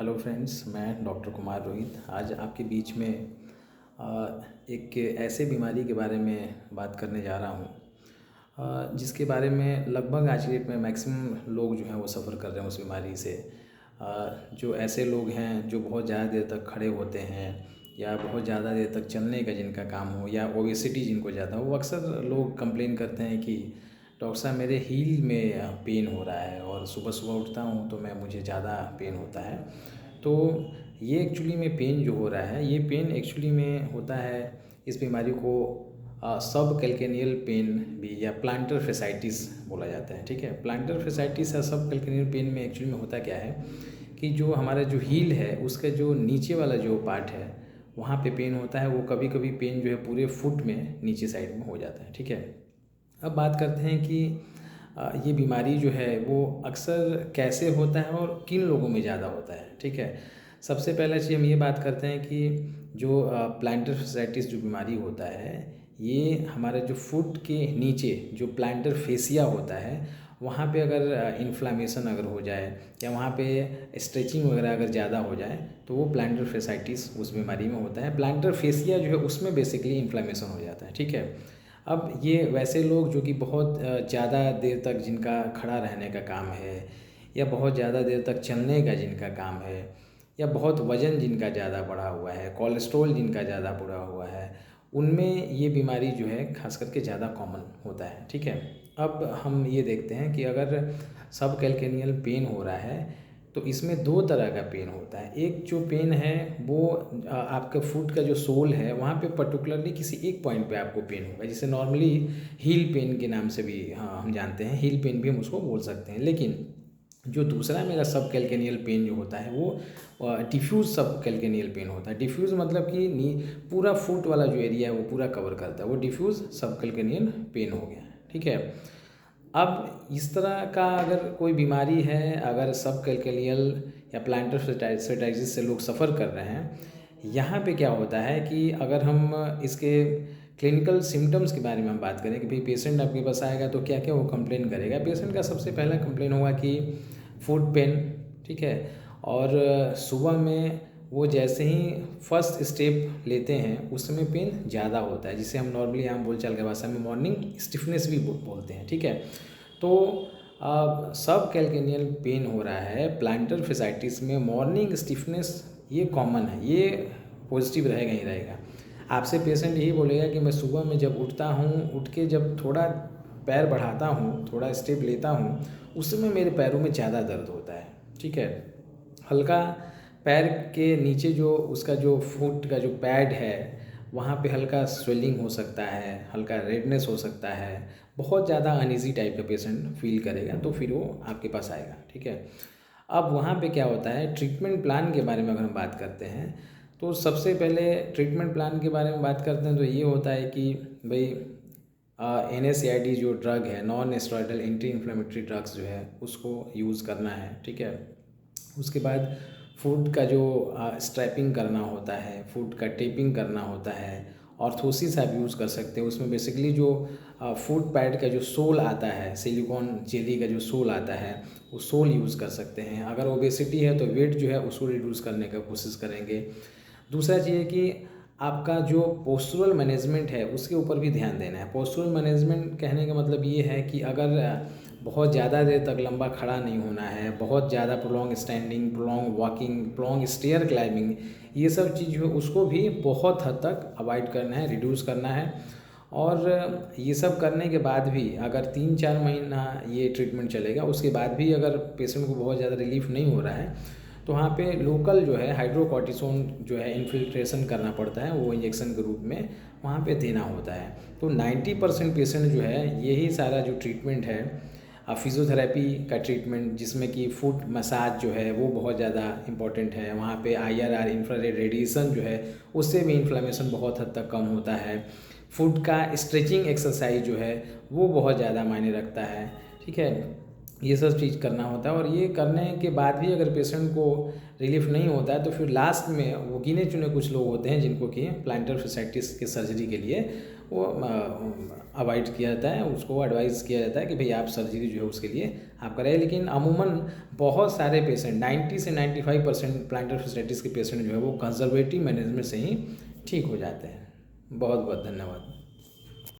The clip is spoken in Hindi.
हेलो फ्रेंड्स, मैं डॉक्टर कुमार रोहित आज आपके बीच में एक ऐसे बीमारी के बारे में बात करने जा रहा हूँ जिसके बारे में लगभग आज की डेट में मैक्सिमम लोग जो हैं वो सफ़र कर रहे हैं उस बीमारी से। जो ऐसे लोग हैं जो बहुत ज़्यादा देर तक खड़े होते हैं या बहुत ज़्यादा देर तक चलने का जिनका काम हो या ओबेसिटी जिनको ज़्यादा हो, वो अक्सर लोग कंप्लेन करते हैं कि डॉक्टर साहब मेरे हील में पेन हो रहा है और सुबह सुबह उठता हूँ तो मुझे ज़्यादा पेन होता है। तो ये एक्चुअली में पेन जो हो रहा है, ये पेन एक्चुअली में होता है, इस बीमारी को सब कैल्केनियल पेन भी या प्लांटर फेसाइटिस बोला जाता है। ठीक है, प्लांटर फेसाइटिस या सब कैल्केनियल पेन में एक्चुअली में होता क्या है कि जो हमारा जो हील है उसका जो नीचे वाला जो पार्ट है वहाँ पे पेन होता है। वो कभी कभी पेन जो है पूरे फुट में नीचे साइड में हो जाता है। ठीक है, अब बात करते हैं कि ये बीमारी जो है वो अक्सर कैसे होता है और किन लोगों में ज़्यादा होता है। ठीक है, सबसे पहले चीज़ हम ये बात करते हैं कि जो प्लांटर फेसाइटिस जो बीमारी होता है, ये हमारे जो फुट के नीचे जो प्लांटर फेसिया होता है वहाँ पे अगर इन्फ्लामेशन अगर हो जाए या वहाँ पे स्ट्रेचिंग वगैरह अगर ज़्यादा हो जाए तो वो प्लांटर फेसाइटिस उस बीमारी में होता है। प्लांटर फेसिया जो है उसमें बेसिकली इन्फ्लामेशन हो जाता है। ठीक है, अब ये वैसे लोग जो कि बहुत ज़्यादा देर तक जिनका खड़ा रहने का काम है या बहुत ज़्यादा देर तक चलने का जिनका काम है या बहुत वज़न जिनका ज़्यादा बढ़ा हुआ है, कोलेस्ट्रॉल जिनका ज़्यादा बढ़ा हुआ है, उनमें ये बीमारी जो है ख़ास करके ज़्यादा कॉमन होता है। ठीक है, अब हम ये देखते हैं कि अगर सब कैल्केनियल पेन हो रहा है तो इसमें दो तरह का पेन होता है। एक जो पेन है वो आपका फुट का जो सोल है वहाँ पे पर्टिकुलरली किसी एक पॉइंट पे आपको पेन होगा, जिसे नॉर्मली हील पेन के नाम से भी हम जानते हैं, हील पेन भी हम उसको बोल सकते हैं। लेकिन जो दूसरा मेरा सब कैल्केनियल पेन जो होता है वो डिफ्यूज़ सब कैल्केनियल पेन होता है। डिफ्यूज़ मतलब कि पूरा फुट वाला जो एरिया है वो पूरा कवर करता है, वो डिफ्यूज़ सब कैल्केनियल पेन हो गया। ठीक है, अब इस तरह का अगर कोई बीमारी है, अगर सब कैल्केनियल या प्लांटर फेसाइटिस से लोग सफ़र कर रहे हैं, यहाँ पे क्या होता है कि अगर हम इसके क्लिनिकल सिम्टम्स के बारे में हम बात करें कि भाई पेशेंट आपके पास आएगा तो क्या क्या वो कंप्लेन करेगा। पेशेंट का सबसे पहला कंप्लेन होगा कि फुट पेन। ठीक है, और सुबह में वो जैसे ही फर्स्ट स्टेप लेते हैं उस समय पेन ज़्यादा होता है, जिसे हम नॉर्मली आम बोलचाल के भाषा में मॉर्निंग स्टिफनेस भी बोलते हैं। ठीक है, तो सब कैल्केनियल पेन हो रहा है प्लांटर फेसाइटिस में, मॉर्निंग स्टिफनेस ये कॉमन है, ये पॉजिटिव रहेगा ही रहेगा। आपसे पेशेंट यही बोलेगा कि मैं सुबह में जब उठता हूँ, उठ के जब थोड़ा पैर बढ़ाता हूँ, थोड़ा स्टेप लेता हूँ, उस समय मेरे पैरों में ज़्यादा दर्द होता है। ठीक है, हल्का पैर के नीचे जो उसका जो फुट का जो पैड है वहाँ पे हल्का स्वेलिंग हो सकता है, हल्का रेडनेस हो सकता है, बहुत ज़्यादा अनईजी टाइप का पेशेंट फील करेगा तो फिर वो आपके पास आएगा। ठीक है, अब वहाँ पे क्या होता है, ट्रीटमेंट प्लान के बारे में अगर हम बात करते हैं तो सबसे पहले ट्रीटमेंट प्लान के बारे में बात करते हैं तो ये होता है कि भाई NSAID जो ड्रग है, non steroidal anti inflammatory drugs जो है उसको यूज़ करना है। ठीक है, उसके बाद फूड का जो स्ट्रैपिंग करना होता है, फूड का टेपिंग करना होता है, ऑर्थोसिस आप यूज़ कर सकते हैं। उसमें बेसिकली जो फुट पैड का जो सोल आता है, सिलिकॉन जेली का जो सोल आता है वो सोल यूज़ कर सकते हैं। अगर ओबेसिटी है तो वेट जो है उसको रिड्यूस करने का कोशिश करेंगे। दूसरा चीज़ है कि आपका जो पोस्चरल मैनेजमेंट है उसके ऊपर भी ध्यान देना है। पोस्चरल मैनेजमेंट कहने का मतलब ये है कि अगर बहुत ज़्यादा देर तक लंबा खड़ा नहीं होना है, बहुत ज़्यादा prolong standing, prolong walking, prolong stair climbing, ये सब चीज़ जो है उसको भी बहुत हद तक अवॉइड करना है, रिड्यूस करना है। और ये सब करने के बाद भी अगर 3-4 महीना ये ट्रीटमेंट चलेगा, उसके बाद भी अगर पेशेंट को बहुत ज़्यादा रिलीफ नहीं हो रहा है तो वहाँ पे लोकल जो है हाइड्रोकॉर्टिसोन जो है इन्फिल्ट्रेशन करना पड़ता है, वो इंजेक्शन के रूप में वहाँ पे देना होता है। तो 90% पेशेंट जो है यही सारा जो ट्रीटमेंट है, फिज़ियोथेरेपी का ट्रीटमेंट जिसमें कि फुट मसाज जो है वो बहुत ज़्यादा इम्पॉर्टेंट है। वहाँ पे IRR इंफ्रारेड रेडिएशन जो है उससे भी इन्फ्लेमेशन बहुत हद तक कम होता है। फुट का स्ट्रेचिंग एक्सरसाइज जो है वो बहुत ज़्यादा मायने रखता है। ठीक है, ये सब चीज़ करना होता है और ये करने के बाद भी अगर पेशेंट को रिलीफ नहीं होता है तो फिर लास्ट में वो गिने चुने कुछ लोग होते हैं जिनको कि प्लांटर फेसाइटिस के सर्जरी के लिए वो अवॉइड किया जाता है, उसको एडवाइस किया जाता है कि भाई आप सर्जरी जो है उसके लिए आप कराइए। लेकिन अमूमन बहुत सारे पेशेंट 90 से 95% प्लांटर फैसिलिटीज़ के पेशेंट जो है वो कंजर्वेटिव मैनेजमेंट से ही ठीक हो जाते हैं। बहुत बहुत धन्यवाद।